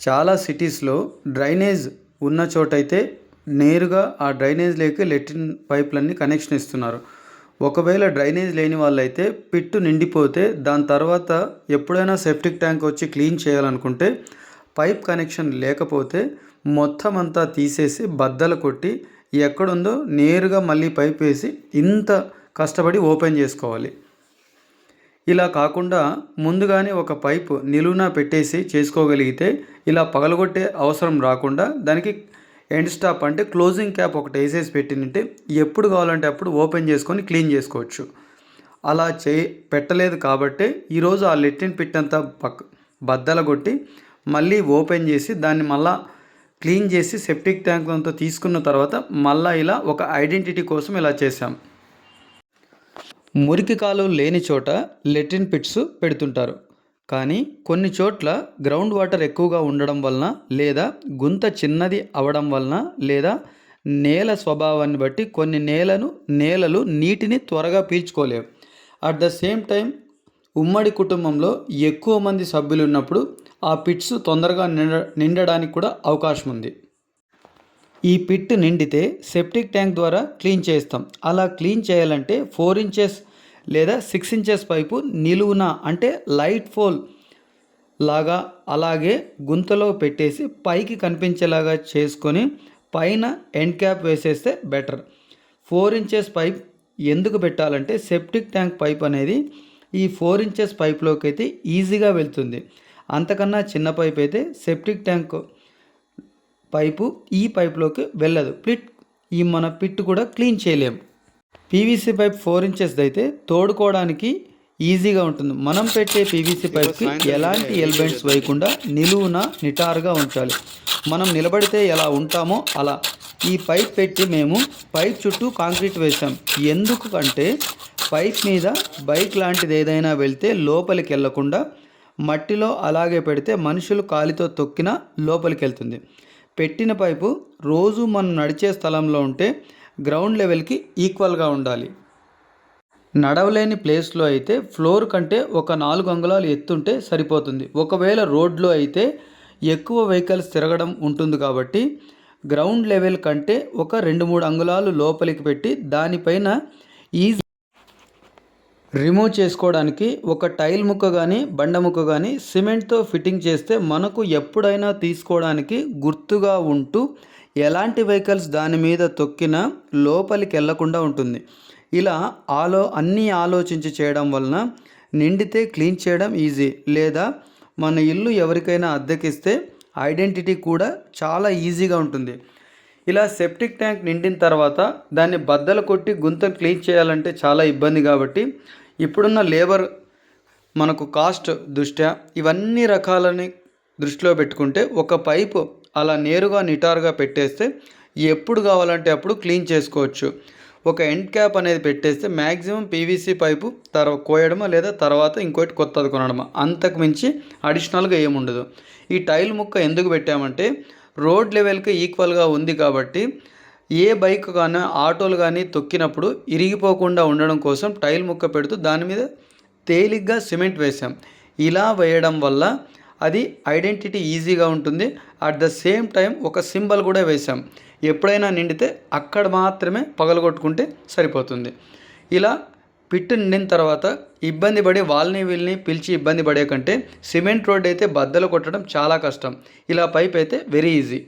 చాలా సిటీస్లో డ్రైనేజ్ ఉన్న చోటైతే నేరుగా ఆ డ్రైనేజ్లోకి లెట్రిన్ పైపులన్నీ కనెక్షన్ ఇస్తున్నారు. ఒకవేళ డ్రైనేజ్ లేని వాళ్ళైతే పిట్టు నిండిపోతే దాని తర్వాత ఎప్పుడైనా సెప్టిక్ ట్యాంక్ వచ్చి క్లీన్ చేయాలనుకుంటే పైప్ కనెక్షన్ లేకపోతే మొత్తం అంతా తీసేసి బద్దలు కొట్టి ఎక్కడుందో నేరుగా మళ్ళీ పైప్ వేసి ఇంత కష్టపడి ఓపెన్ చేసుకోవాలి. ఇలా కాకుండా ముందుగానే ఒక పైపు నిలువున పెట్టేసి చేసుకోగలిగితే ఇలా పగలగొట్టే అవసరం రాకుండా దానికి ఎండ్ స్టాప్ అంటే క్లోజింగ్ క్యాప్ ఒకటి వేసేసి పెట్టింటే ఎప్పుడు కావాలంటే అప్పుడు ఓపెన్ చేసుకొని క్లీన్ చేసుకోవచ్చు. అలా పెట్టలేదు కాబట్టే ఈరోజు ఆ లెట్రిన్ పిట్ అంతా బద్దలగొట్టి మళ్ళీ ఓపెన్ చేసి దాన్ని మళ్ళా క్లీన్ చేసి సెప్టిక్ ట్యాంక్ అంతా తీసుకున్న తర్వాత మళ్ళీ ఇలా ఒక ఐడెంటిటీ కోసం ఇలా చేశాం. మురికి కాలువలు లేని చోట లెట్రిన్ పిట్స్ పెడుతుంటారు. కానీ కొన్ని చోట్ల గ్రౌండ్ వాటర్ ఎక్కువగా ఉండడం వలన లేదా గుంత చిన్నది అవడం వలన లేదా నేల స్వభావాన్ని బట్టి కొన్ని నేలలు నీటిని త్వరగా పీల్చుకోలేవు. అట్ ద సేమ్ టైం ఉమ్మడి కుటుంబంలో ఎక్కువ మంది సభ్యులు ఉన్నప్పుడు ఆ పిట్స్ తొందరగా నిండడానికి కూడా అవకాశం ఉంది. ఈ పిట్ నిండితే సెప్టిక్ ట్యాంక్ ద్వారా క్లీన్ చేస్తాం. అలా క్లీన్ చేయాలంటే 4 ఇంచెస్ లేదా 6 ఇంచెస్ పైపు నిలువున అంటే లైట్ ఫోల్ లాగా అలాగే గుంతలో పెట్టేసి పైకి కనిపించేలాగా చేసుకొని పైన ఎండ్ క్యాప్ వేసేస్తే బెటర్. 4 ఇంచెస్ పైప్ ఎందుకు పెట్టాలంటే సెప్టిక్ ట్యాంక్ పైప్ అనేది ఈ 4 ఇంచెస్ పైప్లోకి అయితే ఈజీగా వెళ్తుంది. అంతకన్నా చిన్న పైప్ అయితే సెప్టిక్ ట్యాంక్ పైపు ఈ పైప్లోకి వెళ్ళదు. మన పిట్ కూడా క్లీన్ చేయలేము. పీవీసీ పైప్ 4 ఇంచెస్ అయితే తోడుకోవడానికి ఈజీగా ఉంటుంది. మనం పెట్టే పీవీసీ పైప్కి ఎలాంటి ఎల్బెండ్స్ వేయకుండా నిలువున నిటారుగా ఉంచాలి. మనం నిలబడితే ఎలా ఉంటామో అలా ఈ పైప్ పెట్టి మేము పైప్ చుట్టూ కాంక్రీట్ వేసాం. ఎందుకంటే పైప్ మీద బైక్ లాంటిది ఏదైనా వెళ్తే లోపలికి వెళ్లకుండా మట్టిలో అలాగే పెడితే మనుషులు కాలితో తొక్కినా లోపలికి వెళ్తుంది. పెట్టిన పైపు రోజు మనం నడిచే స్థలంలో ఉంటే గ్రౌండ్ లెవెల్కి ఈక్వల్గా ఉండాలి. నడవలేని ప్లేస్లో అయితే ఫ్లోర్ కంటే ఒక 4 అంగుళాలు ఎత్తుంటే సరిపోతుంది. ఒకవేళ రోడ్లో అయితే ఎక్కువ వెహికల్స్ తిరగడం ఉంటుంది కాబట్టి గ్రౌండ్ లెవెల్ కంటే ఒక 2-3 అంగుళాలు లోపలికి పెట్టి దానిపైన ఈజీ రిమూవ్ చేసుకోవడానికి ఒక టైల్ ముక్క కానీ బండ ముక్క కానీ సిమెంట్తో ఫిట్టింగ్ చేస్తే మనకు ఎప్పుడైనా తీసుకోవడానికి గుర్తుగా ఉంటూ ఎలాంటి వెహికల్స్ దాని మీద తొక్కినా లోపలికి వెళ్లకుండా ఉంటుంది. ఇలా అన్నీ ఆలోచించి చేయడం వలన నిండితే క్లీన్ చేయడం ఈజీ. లేదా మన ఇల్లు ఎవరికైనా అద్దెకిస్తే ఐడెంటిటీ కూడా చాలా ఈజీగా ఉంటుంది. ఇలా సెప్టిక్ ట్యాంక్ నిండిన తర్వాత దాన్ని బద్దలు కొట్టి గుంతను క్లీన్ చేయాలంటే చాలా ఇబ్బంది కాబట్టి ఇప్పుడున్న లేబర్ మనకు కాస్ట్ దృష్ట్యా ఇవన్నీ రకాలని దృష్టిలో పెట్టుకుంటే ఒక పైపు అలా నేరుగా నిటారుగా పెట్టేస్తే ఎప్పుడు కావాలంటే అప్పుడు క్లీన్ చేసుకోవచ్చు. ఒక ఎండ్ క్యాప్ అనేది పెట్టేస్తే మ్యాక్సిమం పీవీసీ పైపు కోయడమా లేదా తర్వాత ఇంకోటి కొత్తది కొనడమా, అంతకు మించి అడిషనల్గా ఏముండదు. ఈ టైల్ ముక్క ఎందుకు పెట్టామంటే రోడ్ లెవెల్కి ఈక్వల్గా ఉంది కాబట్టి ఏ బైక్ కానీ ఆటోలు కానీ తొక్కినప్పుడు ఇరిగిపోకుండా ఉండడం కోసం టైల్ ముక్క పెడుతూ దాని మీద తేలిగ్గా సిమెంట్ వేసాం. ఇలా వేయడం వల్ల అది ఐడెంటిటీ ఈజీగా ఉంటుంది. అట్ ద సేమ్ టైం ఒక సింబల్ కూడా వేసాం. ఎప్పుడైనా నిండితే అక్కడ మాత్రమే పగలగొట్టుకుంటే సరిపోతుంది. ఇలా పిట్టు నిండిన తర్వాత ఇబ్బంది పడి వీళ్ళని పిలిచి ఇబ్బంది పడే కంటే సిమెంట్ రోడ్ అయితే బద్దలు కొట్టడం చాలా కష్టం. ఇలా పైప్ అయితే వెరీ ఈజీ.